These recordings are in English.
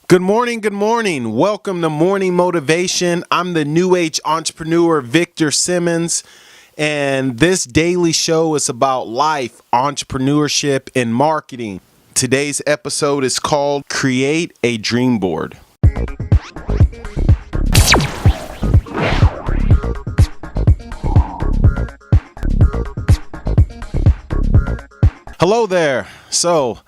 Good morning. Good morning. Welcome to Morning Motivation. I'm the New Age entrepreneur, Victor Simmons, and this daily show is about life, entrepreneurship, and marketing. Today's episode is called Create a Dream Board. Hello there. So,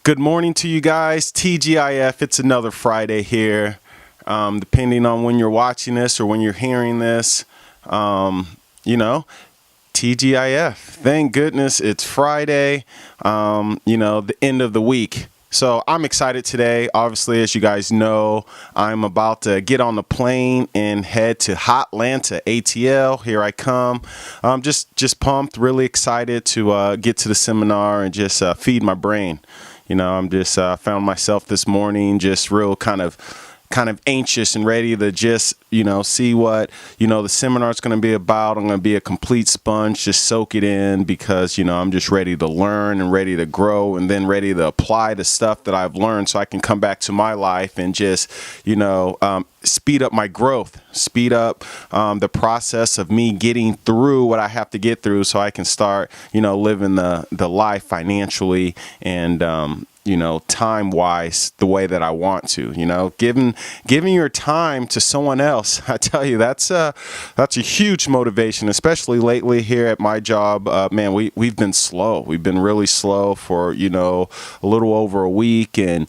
good morning to you guys. TGIF, it's another Friday here. Depending on when you're watching this or when you're hearing this, TGIF. Thank goodness it's Friday, the end of the week. So I'm excited today. Obviously, as you guys know, I'm about to get on the plane and head to Hotlanta, ATL. Here I come. I'm just pumped, really excited to get to the seminar and just feed my brain. I'm just found myself this morning just real kind of anxious and ready to just, see what, the seminar is going to be about. I'm going to be a complete sponge, just soak it in because, I'm just ready to learn and ready to grow and then ready to apply the stuff that I've learned so I can come back to my life and just, speed up my growth, speed up the process of me getting through what I have to get through so I can start, living the life financially and, time-wise the way that I want to, giving your time to someone else. I tell you, that's a huge motivation, especially lately here at my job. We've been slow. We've been really slow for, a little over a week. And,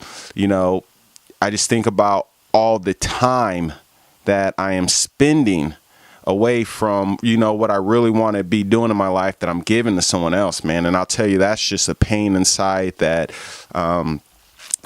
I just think about all the time that I am spending away from, what I really want to be doing in my life that I'm giving to someone else, man. And I'll tell you, that's just a pain inside that,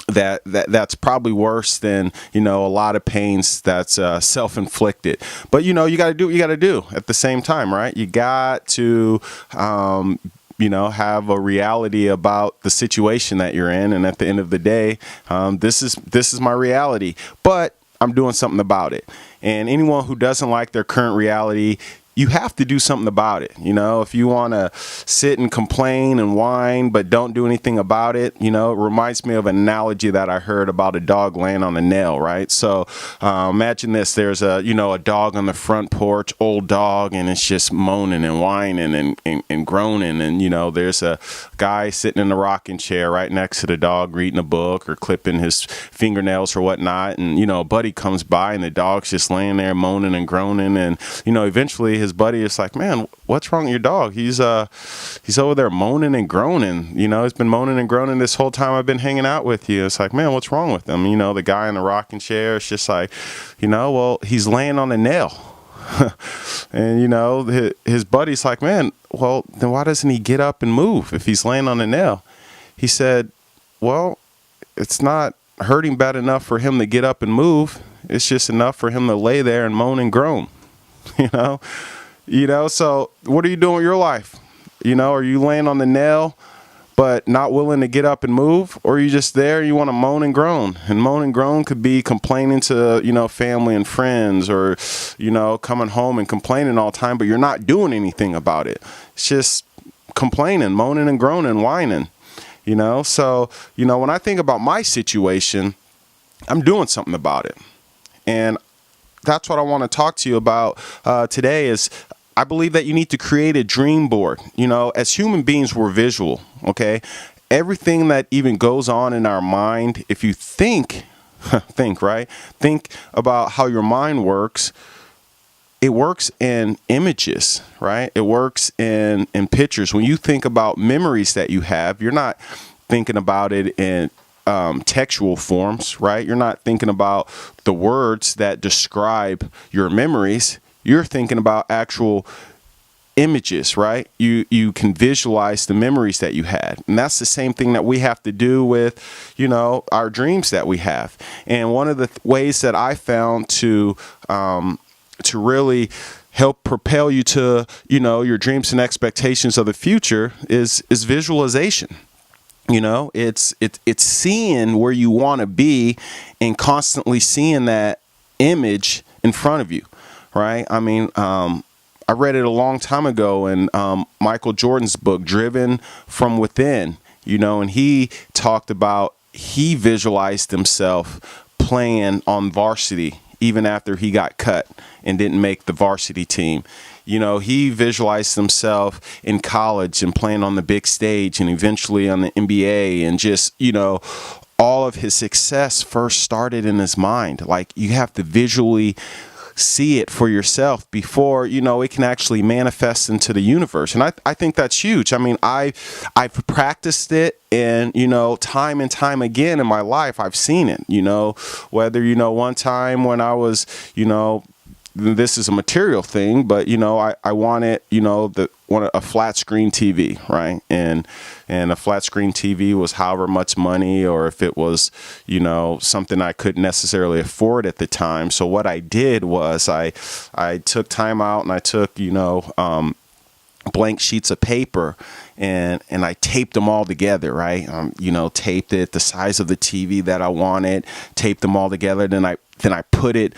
that's probably worse than, a lot of pains that's self-inflicted. But, you got to do what you got to do at the same time, right? You got to, have a reality about the situation that you're in. And at the end of the day, this is my reality, but I'm doing something about it. And anyone who doesn't like their current reality, you have to do something about it. If you want to sit and complain and whine, but don't do anything about it, it reminds me of an analogy that I heard about a dog laying on a nail, right? So imagine this, there's a dog on the front porch, old dog, and it's just moaning and whining and groaning. And, there's a guy sitting in the rocking chair right next to the dog reading a book or clipping his fingernails or whatnot. And, a buddy comes by and the dog's just laying there moaning and groaning. And, eventually his buddy is like, man, what's wrong with your dog? He's over there moaning and groaning. He's been moaning and groaning this whole time I've been hanging out with you. It's like, man, what's wrong with him? The guy in the rocking chair, it's just like, well, he's laying on a nail. And, his buddy's like, man, well, then why doesn't he get up and move if he's laying on a nail? He said, well, it's not hurting bad enough for him to get up and move. It's just enough for him to lay there and moan and groan. So what are you doing with your life? Are you laying on the nail, but not willing to get up and move? Or are you just there and you want to moan and groan? And moan and groan could be complaining to, family and friends or, coming home and complaining all the time, but you're not doing anything about it. It's just complaining, moaning and groaning, whining, So, when I think about my situation, I'm doing something about it. And that's what I want to talk to you about today is I believe that you need to create a dream board. As human beings, we're visual, okay? Everything that even goes on in our mind, if you think about how your mind works, it works in images, right? It works in pictures. When you think about memories that you have, you're not thinking about it in textual forms, right? You're not thinking about the words that describe your memories. You're thinking about actual images, right? You can visualize the memories that you had. And that's the same thing that we have to do with, our dreams that we have. And one of the ways that I found to really help propel you to, your dreams and expectations of the future is visualization. It's seeing where you want to be and constantly seeing that image in front of you, right? I mean, I read it a long time ago in Michael Jordan's book, Driven from Within, and he talked about he visualized himself playing on varsity even after he got cut and didn't make the varsity team. You know, he visualized himself in college and playing on the big stage and eventually on the NBA, and just, you know, all of his success first started in his mind. Like, you have to visually see it for yourself before, you know, it can actually manifest into the universe. And I think that's huge. I mean, I've practiced it, and, you know, time and time again in my life, I've seen it, you know, whether, you know, one time when I was, you know, this is a material thing, but, you know, I wanted, you know, a flat screen TV, right? And a flat screen TV was however much money, or if it was, you know, something I couldn't necessarily afford at the time. So what I did was I took time out, and I took, you know, blank sheets of paper, and I taped them all together, right? You know, taped it the size of the TV that I wanted, taped them all together. Then I put it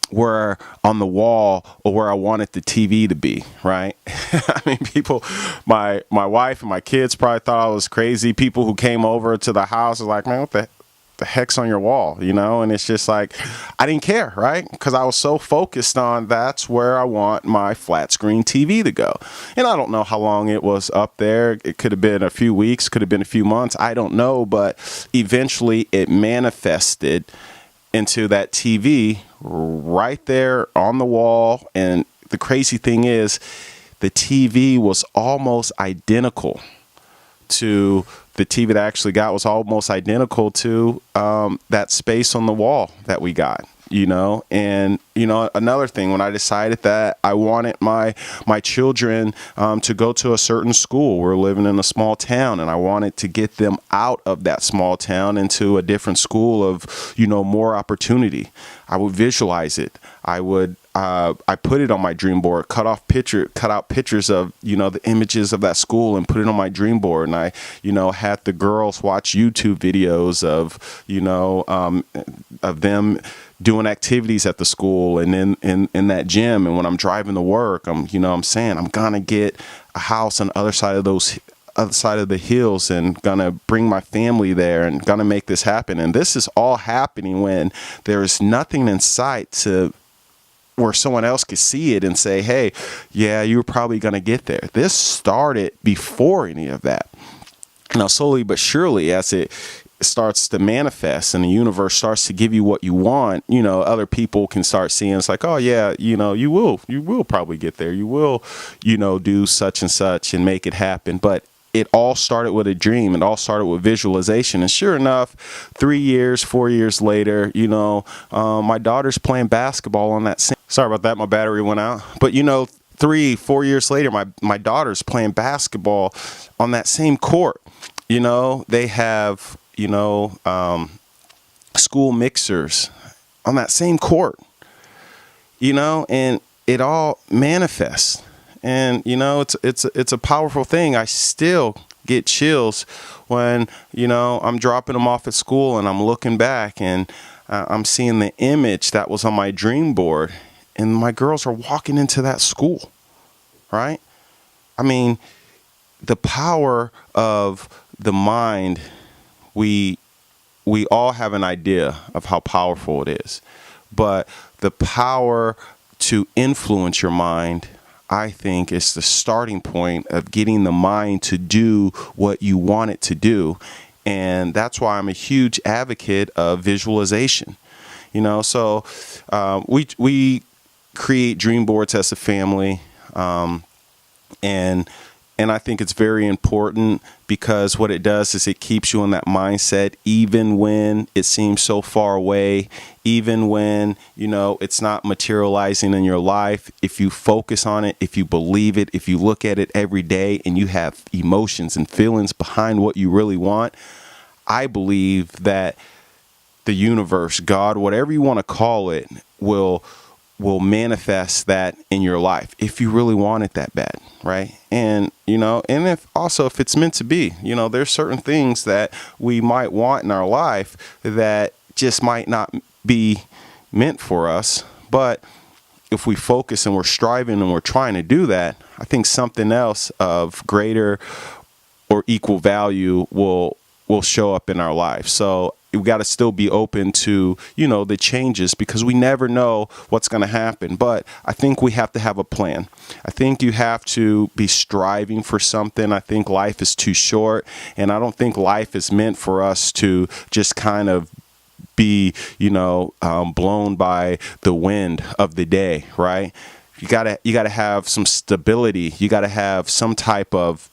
where on the wall, or where I wanted the TV to be, right? I mean, people, my wife and my kids probably thought I was crazy. People who came over to the house are like, man, what the heck's on your wall, you know? And it's just like, I didn't care, right? Because I was so focused on that's where I want my flat screen TV to go. And I don't know how long it was up there. It could have been a few weeks, could have been a few months. I don't know. But eventually it manifested into that TV right there on the wall. And the crazy thing is, the TV was almost identical to the TV that I actually got, was almost identical to that space on the wall that we got, you know. And, you know, another thing, when I decided that I wanted my children to go to a certain school, we're living in a small town, and I wanted to get them out of that small town into a different school of, you know, more opportunity. I would visualize it. I put it on my dream board, cut out pictures of, you know, the images of that school and put it on my dream board. And I, you know, had the girls watch YouTube videos of, you know, of them doing activities at the school and in that gym. And when I'm driving to work, I'm saying I'm gonna get a house on the other side of the hills and gonna bring my family there and gonna make this happen. And this is all happening when there is nothing in sight to where someone else could see it and say, hey, yeah, you're probably going to get there. This started before any of that. Now, slowly but surely, as it starts to manifest and the universe starts to give you what you want, you know, other people can start seeing it's like, oh yeah, you know, you will probably get there. You will, you know, do such and such and make it happen. But it all started with a dream. It all started with visualization. And sure enough, 4 years later, you know, my daughter's playing basketball on that same, sorry about that, my battery went out. But, you know, 4 years later, my daughter's playing basketball on that same court. You know, they have, you know, school mixers on that same court, you know, and it all manifests. And, you know, it's a powerful thing. I still get chills when, you know, I'm dropping them off at school and I'm looking back and I'm seeing the image that was on my dream board, and my girls are walking into that school, right? I mean, the power of the mind, we all have an idea of how powerful it is, but the power to influence your mind, I think, is the starting point of getting the mind to do what you want it to do. And that's why I'm a huge advocate of visualization. You know, so we create dream boards as a family, and I think it's very important, because what it does is it keeps you in that mindset, even when it seems so far away, even when, you know, it's not materializing in your life. If you focus on it, if you believe it, if you look at it every day and you have emotions and feelings behind what you really want, I believe that the universe, God, whatever you want to call it, will manifest that in your life if you really want it that bad, right? And, you know, and if it's meant to be, you know, there's certain things that we might want in our life that just might not be meant for us. But if we focus and we're striving and we're trying to do that, I think something else of greater or equal value will show up in our life. So we got to still be open to, the changes, because we never know what's going to happen. But I think we have to have a plan. I think you have to be striving for something. I think life is too short, and I don't think life is meant for us to just kind of be, blown by the wind of the day, right? You gotta have some stability. You gotta have some type of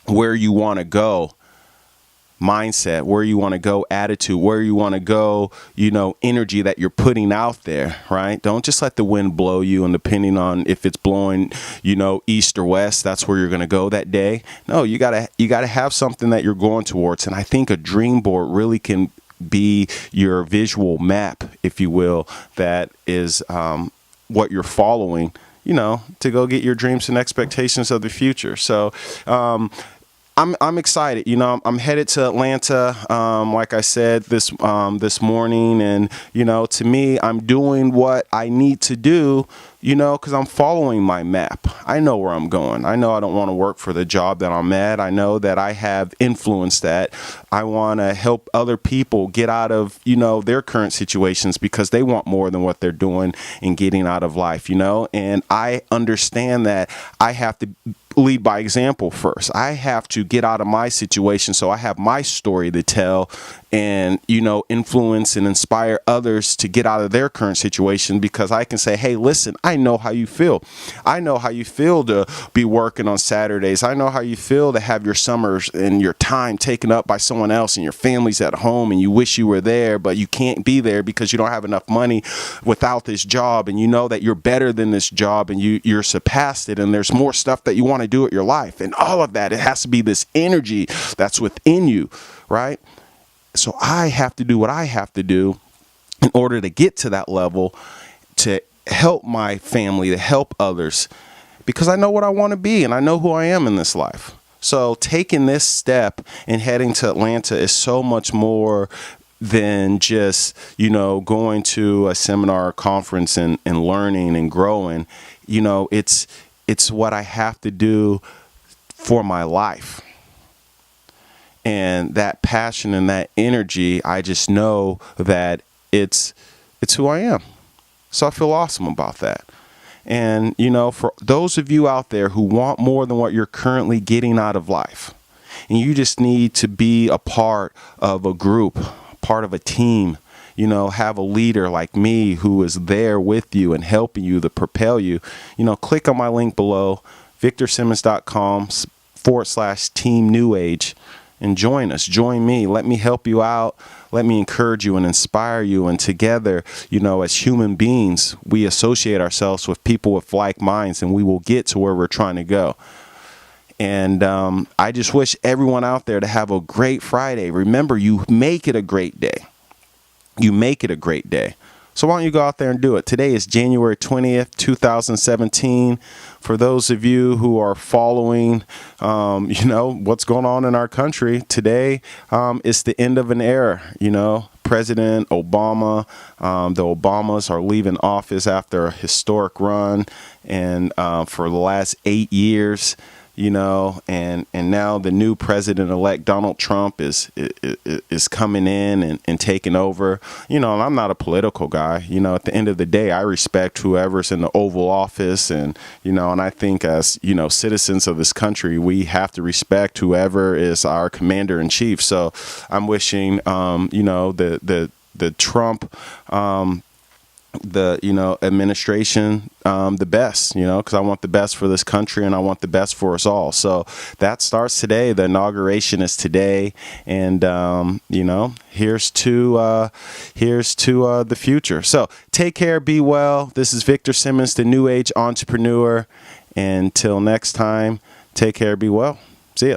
where you want to go mindset, where you want to go attitude, where you want to go, energy that you're putting out there, right? Don't just let the wind blow you, and depending on if it's blowing, east or west, that's where you're going to go that day. No, you gotta have something that you're going towards. And I think a dream board really can be your visual map, if you will, that is what you're following, to go get your dreams and expectations of the future. So, I'm excited. I'm headed to Atlanta, like I said, this morning. And, to me, I'm doing what I need to do, because I'm following my map. I know where I'm going. I know I don't want to work for the job that I'm at. I know that I have influence that I want to help other people get out of, their current situations, because they want more than what they're doing and getting out of life, and I understand that I have to lead by example first. I have to get out of my situation so I have my story to tell and, influence and inspire others to get out of their current situation, because I can say, hey, listen, I know how you feel. I know how you feel to be working on Saturdays. I know how you feel to have your summers and your time taken up by someone else, and your family's at home and you wish you were there, but you can't be there because you don't have enough money without this job. And you know that you're better than this job, and you're surpassed it, and there's more stuff that you want to do at your life. And all of that, it has to be this energy that's within you, right? So I have to do what I have to do in order to get to that level, to help my family, to help others, because I know what I want to be and I know who I am in this life. So taking this step and heading to Atlanta is so much more than just, going to a seminar or conference and learning and growing. It's what I have to do for my life. And that passion and that energy, I just know that it's who I am. So I feel awesome about that. And, for those of you out there who want more than what you're currently getting out of life, and you just need to be a part of a group, part of a team, have a leader like me who is there with you and helping you to propel you, click on my link below, victorsimmons.com/Team New Age. And join me. Let me help you out. Let me encourage you and inspire you. And together, as human beings, we associate ourselves with people with like minds, and we will get to where we're trying to go. And I just wish everyone out there to have a great Friday. Remember, you make it a great day. You make it a great day. So why don't you go out there and do it? Today is January 20th, 2017. For those of you who are following, what's going on in our country today, it's the end of an era. President Obama, the Obamas are leaving office after a historic run, and for the last 8 years. And now the new president-elect Donald Trump is coming in and taking over. And I'm not a political guy. At the end of the day, I respect whoever's in the Oval Office, and and I think as citizens of this country, we have to respect whoever is our commander in chief. So I'm wishing the Trump administration the best, because I want the best for this country and I want the best for us all. So that starts today. The inauguration is today, and here's to the future. So take care, be well. This is Victor Simmons, the New Age Entrepreneur. Until next time, take care, be well. See ya.